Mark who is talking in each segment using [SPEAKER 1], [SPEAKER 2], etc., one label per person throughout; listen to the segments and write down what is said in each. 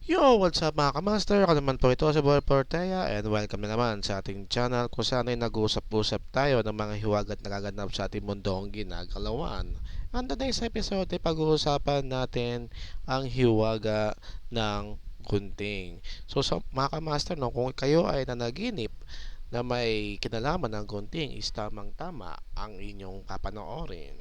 [SPEAKER 1] Yo, what's up mga kamaster? Ako naman po ito si Boy Portea and welcome na naman sa ating channel kung saan ay nag-uusap-usap tayo ng mga hiwagat na nagaganap sa ating mundong ginagalawan. And today's episode ay pag-uusapan natin ang hiwaga ng gunting. So sa mga kamaster, no, kung kayo ay nanaginip na may kinalaman ng gunting is tamang-tama ang inyong papanoorin.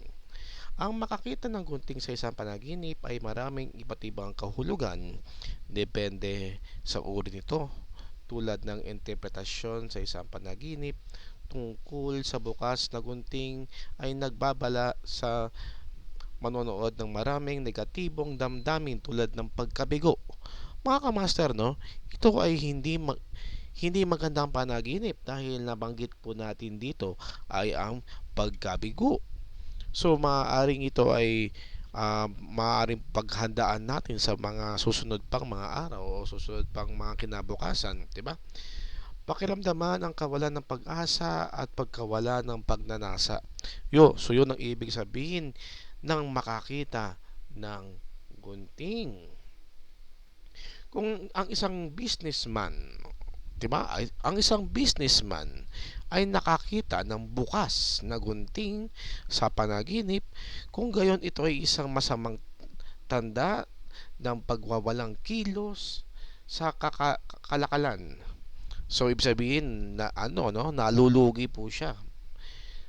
[SPEAKER 1] Ang makakita ng gunting sa isang panaginip ay maraming iba't ibang kahulugan. Depende sa uri nito, tulad ng interpretasyon sa isang panaginip tungkol sa bukas na gunting ay nagbabala sa manonood ng maraming negatibong damdamin tulad ng pagkabigo. Mga kamaster, no, ito ay hindi magandang panaginip dahil nabanggit po natin dito ay ang pagkabigo. So maaaring ito ay maaaring paghandaan natin sa mga susunod pang mga araw o susunod pang mga kinabukasan, 'di ba? Pakiramdaman ang kawalan ng pag-asa at pagkawala ng pagnanasa. So yun ang ibig sabihin ng makakita ng gunting. Kung ang isang businessman, 'di ba? Ang isang businessman ay nakakita ng bukas na gunting sa panaginip, kung gayon ito ay isang masamang tanda ng pagwawalang kilos sa kalakalan. So ibig sabihin na ano no, nalulugi po siya.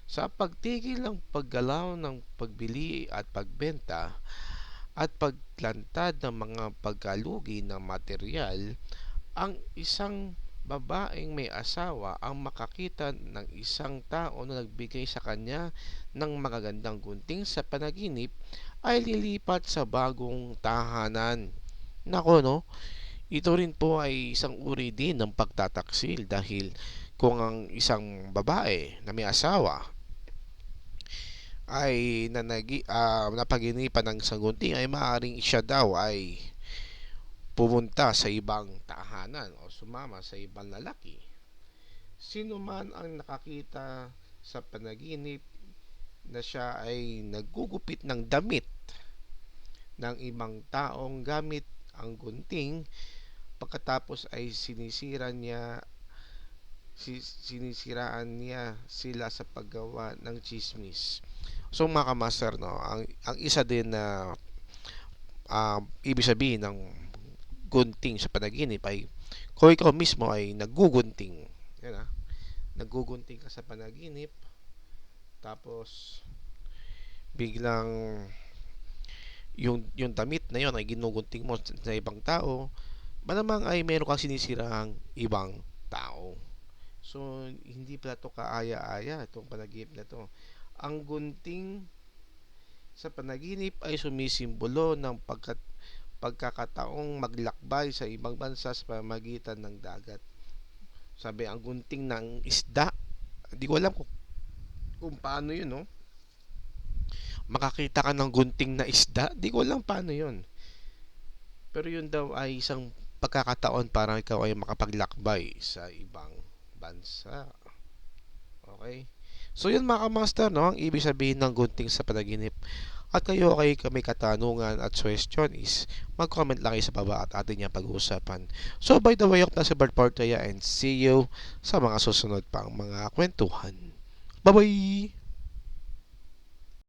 [SPEAKER 1] Sa pagtigil ng paggalaw ng pagbili at pagbenta at paglantad ng mga pagkalugi ng material, ang isang babaeng may asawa ang makakita ng isang tao na nagbigay sa kanya ng magagandang gunting sa panaginip ay lilipat sa bagong tahanan. Nako no, ito rin po ay isang uri din ng pagtataksil dahil kung ang isang babae na may asawa ay napaginipan ng isang gunting ay maaaring siya daw ay pumunta sa ibang tahanan o sumama sa ibang lalaki. Sino man ang nakakita sa panaginip na siya ay naggugupit ng damit ng ibang taong gamit ang gunting, pagkatapos ay sinisiraan niya sila sa paggawa ng chismis. So mga kamaster, no, ang isa din na ibig sabihin ng gunting sa panaginip ay kung ikaw mismo ay naggugunting, yan naggugunting ka sa panaginip, tapos biglang yung damit na yon ay ginugunting mo sa ibang tao, malamang ay meron kang sinisirang ibang tao. So hindi pala to kaaya-aya itong panaginip na to. Ang gunting sa panaginip ay sumisimbolo ng pagkakataong maglakbay sa ibang bansa sa pamamagitan ng dagat. Sabi, ang gunting ng isda, hindi ko alam kung paano yun, no? Makakita ka ng gunting na isda, hindi ko alam paano yun. Pero yun daw ay isang pagkakataon para ikaw ay makapaglakbay sa ibang bansa. Okay? So yun mga master, no? Ang ibig sabihin ng gunting sa panaginip. At kayo kay kami katanungan at question is mag-comment lang kayo sa baba at atin niya pag-uusapan. So by the way, ako na si Bart Portaya and see you sa mga susunod pang mga kwentuhan. Bye-bye!